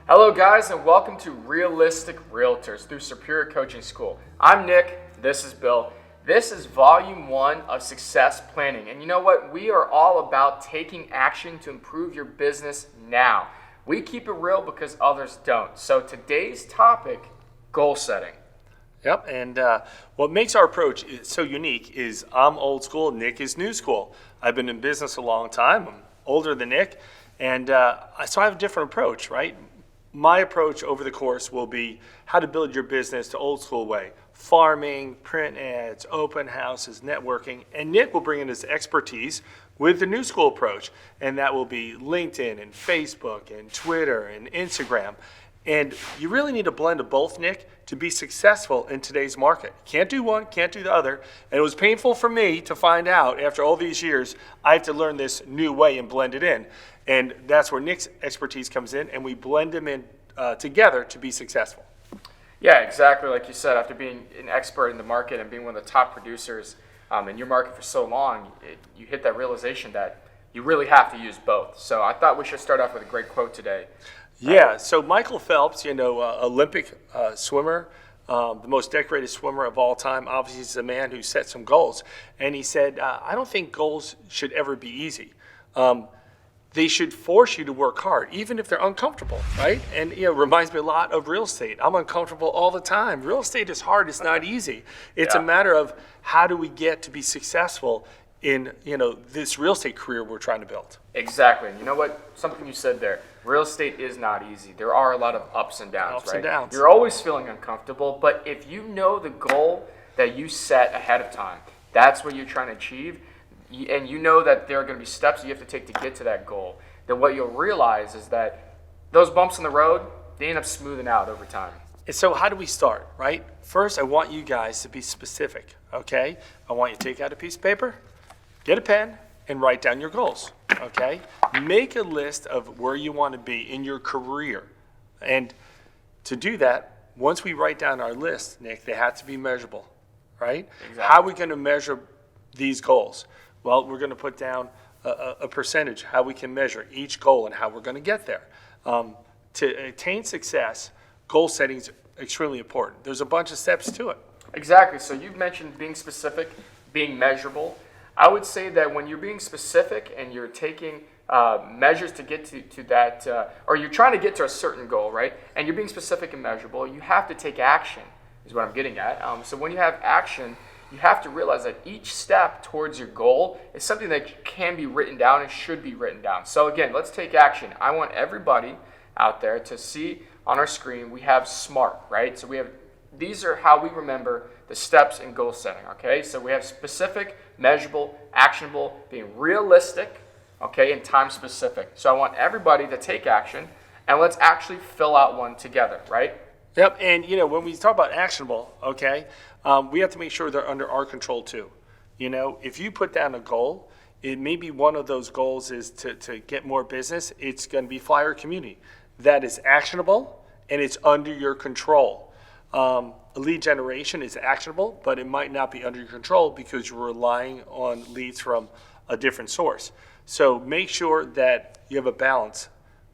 Hello guys and welcome to Realistic Realtors through Superior Coaching School. I'm Nick, this is Bill. This is volume 1 of success planning. And you know what? We are all about taking action to improve your business now. We keep it real because others don't. So today's topic, goal setting. Yep, and what makes our approach so unique is I'm old school, Nick is new school. I've been in business a long time, I'm older than Nick, and so I have a different approach, right? My approach over the course will be how to build your business the old school way. Farming, print ads, open houses, networking, and Nick will bring in his expertise with the new school approach, and that will be LinkedIn and Facebook and Twitter and Instagram. And you really need a blend of both, Nick, to be successful in today's market. Can't do one, can't do the other. And it was painful for me to find out after all these years, I have to learn this new way and blend it in. And that's where Nick's expertise comes in, and we blend them in together to be successful. Yeah, exactly. Like you said, after being an expert in the market and being one of the top producers in your market for so long, you hit that realization that you really have to use both. So I thought we should start off with a great quote today. Yeah, so Michael Phelps, Olympic swimmer, the most decorated swimmer of all time. Obviously, he's a man who set some goals. And he said, I don't think goals should ever be easy. They should force you to work hard, even if they're uncomfortable, right? And reminds me a lot of real estate. I'm uncomfortable all the time. Real estate is hard, it's not easy. It's a matter of how do we get to be successful in this real estate career we're trying to build. Exactly. And you know what? Something you said there. Real estate is not easy. There are a lot of ups and downs, right? And downs. You're always feeling uncomfortable, but if you know the goal that you set ahead of time, that's what you're trying to achieve, and you know that there are going to be steps you have to take to get to that goal, then what you'll realize is that those bumps in the road, they end up smoothing out over time. And so how do we start, right? First, I want you guys to be specific, okay? I want you to take out a piece of paper, get a pen, and write down your goals, okay? Make a list of where you want to be in your career. And to do that, once we write down our list, Nick, they have to be measurable, right? Exactly. How are we going to measure these goals? Well, we're going to put down a percentage, how we can measure each goal and how we're going to get there. To attain success, goal setting is extremely important. There's a bunch of steps to it. Exactly. So you've mentioned being specific, being measurable. I would say that when you're being specific and you're taking measures to get to that, or you're trying to get to a certain goal, right? And you're being specific and measurable, you have to take action, is what I'm getting at. So when you have action, you have to realize that each step towards your goal is something that can be written down and should be written down. So again, let's take action. I want everybody out there to see on our screen, we have SMART, right? So these are how we remember the steps in goal setting, okay? So we have specific, measurable, actionable, being realistic, okay, and time specific. So I want everybody to take action, and let's actually fill out one together, right? Yep, and when we talk about actionable, okay, we have to make sure they're under our control too. If you put down a goal, it may be one of those goals is to get more business. It's going to be flyer community. That is actionable, and it's under your control. Lead generation is actionable, but it might not be under your control because you're relying on leads from a different source. So make sure that you have a balance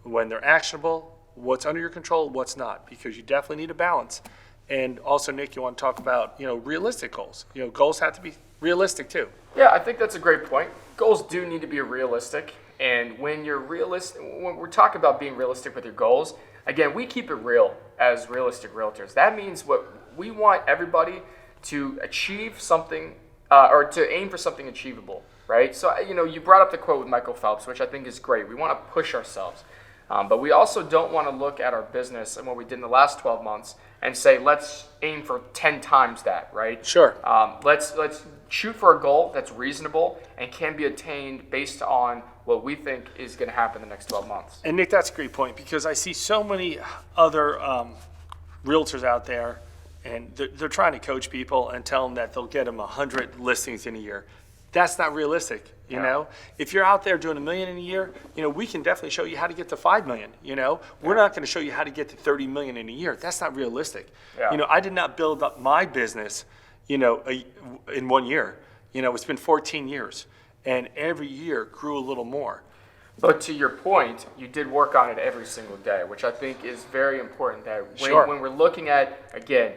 when they're actionable, what's under your control, what's not, because you definitely need a balance. And also, Nick, you want to talk about, realistic goals. Goals have to be realistic too. Yeah, I think that's a great point. Goals do need to be realistic. And when we're talking about being realistic with your goals, again, we keep it real as realistic realtors. That means what we want everybody to achieve something or to aim for something achievable, right? So, you brought up the quote with Michael Phelps, which I think is great. We want to push ourselves. But we also don't want to look at our business and what we did in the last 12 months and say, let's aim for 10 times that, right? Sure. Let's shoot for a goal that's reasonable and can be attained based on what we think is going to happen in the next 12 months. And Nick, that's a great point because I see so many other realtors out there, and they're trying to coach people and tell them that they'll get them 100 listings in a year. That's not realistic, you know? If you're out there doing $1 million in a year, we can definitely show you how to get to $5 million, We're not going to show you how to get to $30 million in a year. That's not realistic. Yeah. I did not build up my business, in 1 year. It's been 14 years, and every year grew a little more. But to your point, you did work on it every single day, which I think is very important. That Sure. when we're looking at, again,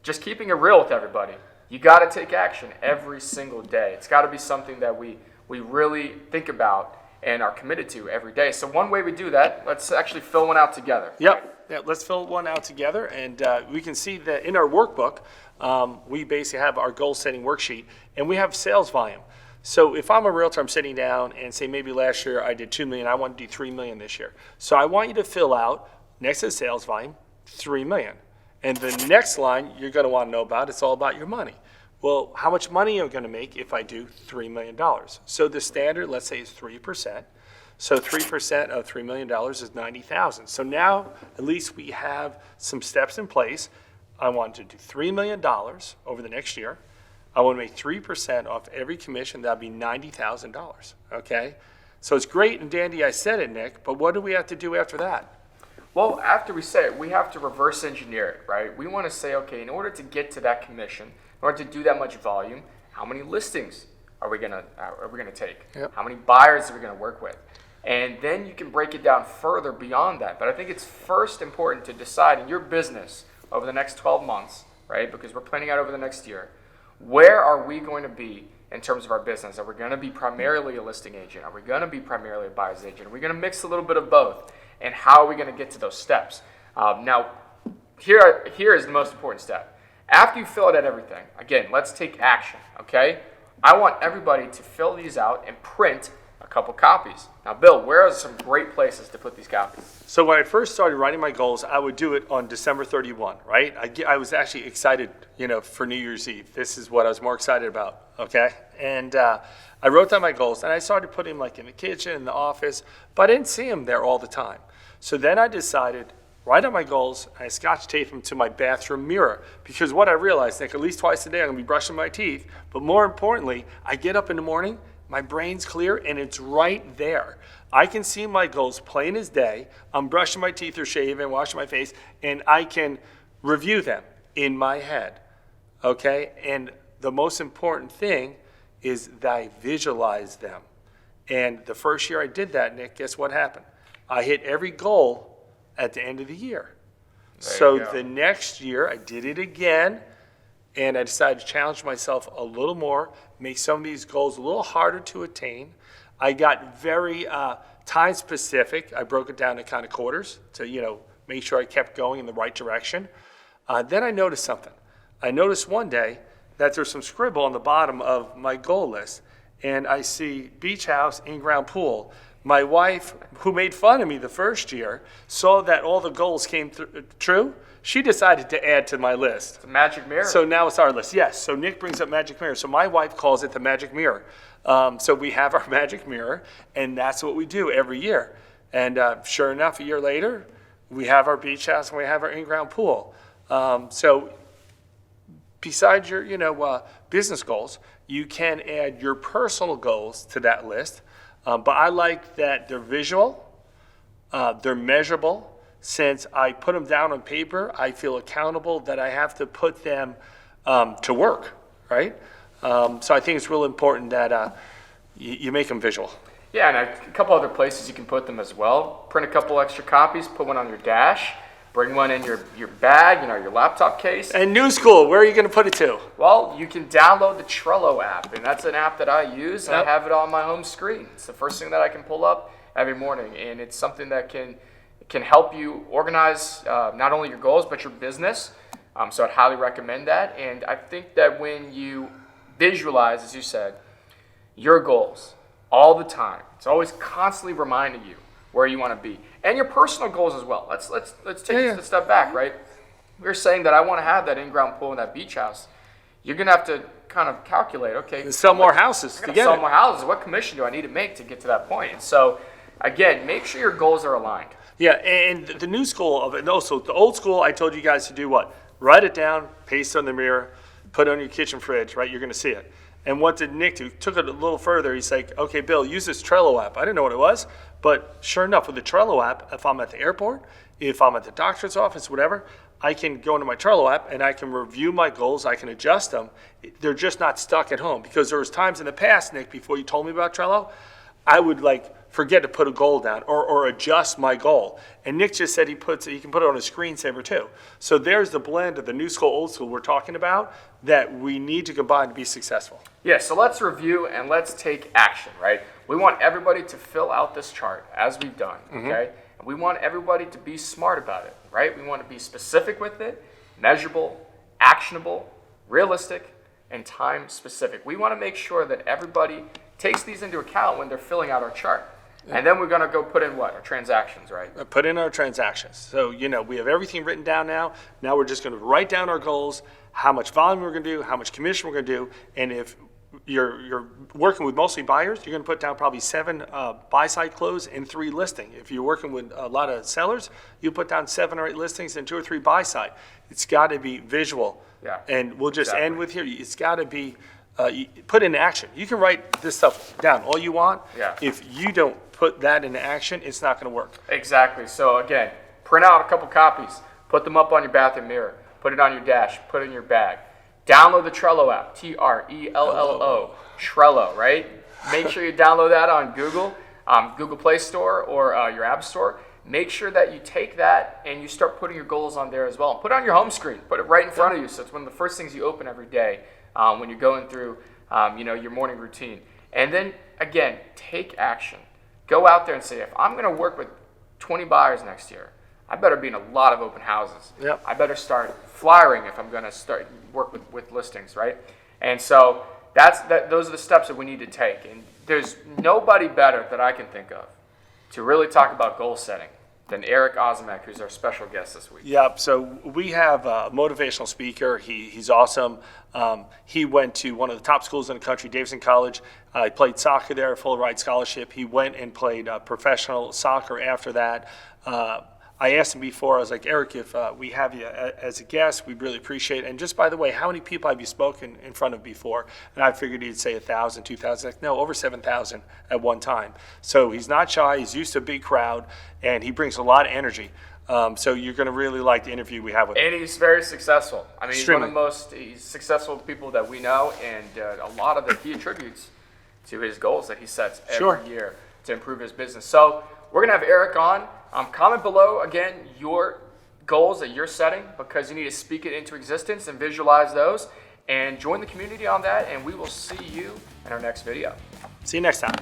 just keeping it real with everybody, you got to take action every single day. It's got to be something that we really think about and are committed to every day. So one way we do that, let's actually fill one out together. Yep. Yeah, let's fill one out together, and we can see that in our workbook, we basically have our goal setting worksheet, and we have sales volume. So if I'm a realtor, I'm sitting down and say maybe last year I did 2 million, I want to do 3 million this year. So I want you to fill out next to the sales volume, 3 million. And the next line you're going to want to know about, it's all about your money. Well, how much money am I going to make if I do $3 million? So the standard, let's say, is 3%. So 3% of $3 million is 90,000. So now at least we have some steps in place. I want to do $3 million over the next year. I want to make 3% off every commission. That'd be $90,000, okay? So it's great and dandy I said it, Nick, but what do we have to do after that? Well, after we say it, we have to reverse engineer it, right? We want to say, okay, in order to get to that commission, in order to do that much volume, how many listings are we gonna take? Yep. How many buyers are we gonna work with? And then you can break it down further beyond that. But I think it's first important to decide in your business over the next 12 months, right? Because we're planning out over the next year. Where are we going to be in terms of our business? Are we going to be primarily a listing agent? Are we going to be primarily a buyer's agent? Are we going to mix a little bit of both? And how are we going to get to those steps? Now, here is the most important step. After you fill out everything, again, let's take action, okay? I want everybody to fill these out and print a couple copies. Now, Bill, where are some great places to put these copies? So when I first started writing my goals, I would do it on December 31, right? I was actually excited, for New Year's Eve. This is what I was more excited about, okay? And I wrote down my goals, and I started putting them in the kitchen, in the office, but I didn't see them there all the time. So then I decided, write out my goals, and I scotch tape them to my bathroom mirror. Because what I realized, Nick, at least twice a day, I'm gonna be brushing my teeth, but more importantly, I get up in the morning, my brain's clear, and it's right there. I can see my goals plain as day. I'm brushing my teeth or shaving, washing my face, and I can review them in my head, okay? And the most important thing is that I visualize them. And the first year I did that, Nick, guess what happened? I hit every goal at the end of the year. So the next year I did it again, and I decided to challenge myself a little more, make some of these goals a little harder to attain. I got very time specific. I broke it down to kind of quarters to, make sure I kept going in the right direction. Then I noticed something. I noticed one day that there's some scribble on the bottom of my goal list, and I see beach house, in-ground pool. My wife, who made fun of me the first year, saw that all the goals came true. She decided to add to my list. It's a magic mirror. So now it's our list. Yes. So Nick brings up magic mirror. So my wife calls it the magic mirror. So we have our magic mirror, and that's what we do every year. And sure enough, a year later, we have our beach house and we have our in-ground pool. So besides your business goals, you can add your personal goals to that list. But I like that they're visual, they're measurable. Since I put them down on paper, I feel accountable that I have to put them to work, right? So I think it's real important that you make them visual. Yeah, and a couple other places you can put them as well. Print a couple extra copies, put one on your dash, bring one in your bag, your laptop case. And new school, where are you going to put it to? Well, you can download the Trello app, and that's an app that I use, and Yep. I have it on my home screen. It's the first thing that I can pull up every morning, and it's something that can help you organize not only your goals, but your business. So I'd highly recommend that, and I think that when you visualize, as you said, your goals all the time, it's always constantly reminding you where you want to be, and your personal goals as well. Let's take a step back, right? We're saying that I want to have that in-ground pool and that beach house. You're gonna have to kind of calculate, okay, And sell more houses I'm to gonna get sell it. more houses. What commission do I need to make to get to that point? And so, again, make sure your goals are aligned. Yeah, and the new school of it, no, so the old school, I told you guys to do what? Write it down, paste it on the mirror, put it on your kitchen fridge, right? You're going to see it. And what did Nick do? Took it a little further. He's like, okay, Bill, use this Trello app. I didn't know what it was, but sure enough, with the Trello app, if I'm at the airport, if I'm at the doctor's office, whatever, I can go into my Trello app and I can review my goals. I can adjust them. They're just not stuck at home, because there was times in the past, Nick, before you told me about Trello, I would forget to put a goal down or adjust my goal. And Nick just said he can put it on a screensaver too. So there's the blend of the new school, old school we're talking about that we need to combine to be successful. Yeah, so let's review and let's take action, right? We want everybody to fill out this chart as we've done, okay? And we want everybody to be smart about it, right? We want to be specific with it, measurable, actionable, realistic, and time specific. We want to make sure that everybody takes these into account when they're filling out our chart. And then we're going to go put in what? Our transactions, right? Put in our transactions. So, we have everything written down now. Now we're just going to write down our goals, how much volume we're going to do, how much commission we're going to do. And if you're working with mostly buyers, you're going to put down probably 7 buy-side close and 3 listing. If you're working with a lot of sellers, you put down 7 or 8 listings and 2 or 3 buy-side. It's got to be visual. Yeah, and we'll just end with here. It's got to be put into action. You can write this stuff down all you want. Yeah. If you don't put that into action, it's not going to work. Exactly. So again, print out a couple copies, put them up on your bathroom mirror, put it on your dash, put it in your bag. Download the Trello app, Trello, Trello, right? Make sure you download that on Google Play Store or your App Store. Make sure that you take that and you start putting your goals on there as well. Put it on your home screen. Put it right in front of you, so it's one of the first things you open every day when you're going through your morning routine. And then, again, take action. Go out there and say, if I'm going to work with 20 buyers next year, I better be in a lot of open houses. Yep. I better start flyering if I'm going to start work with listings, right? And so those are the steps that we need to take. And there's nobody better that I can think of to really talk about goal setting than Eric Ozimek, who's our special guest this week. Yep. So we have a motivational speaker. He's awesome. He went to one of the top schools in the country, Davidson College. He played soccer there, full ride scholarship. He went and played professional soccer after that. I asked him before, I was like, Eric, if we have you as a guest, we'd really appreciate it. And just by the way, how many people have you spoken in front of before? And I figured he'd say 1,000, 2,000. Like, no, over 7,000 at one time. So he's not shy. He's used to a big crowd, and he brings a lot of energy. So you're going to really like the interview we have with him. And he's very successful. I mean, Extremely. he's one of the most successful people that we know, and a lot of he attributes to his goals that he sets every year to improve his business. So we're going to have Eric on. Comment below, again, your goals that you're setting, because you need to speak it into existence and visualize those. And join the community on that, and we will see you in our next video. See you next time.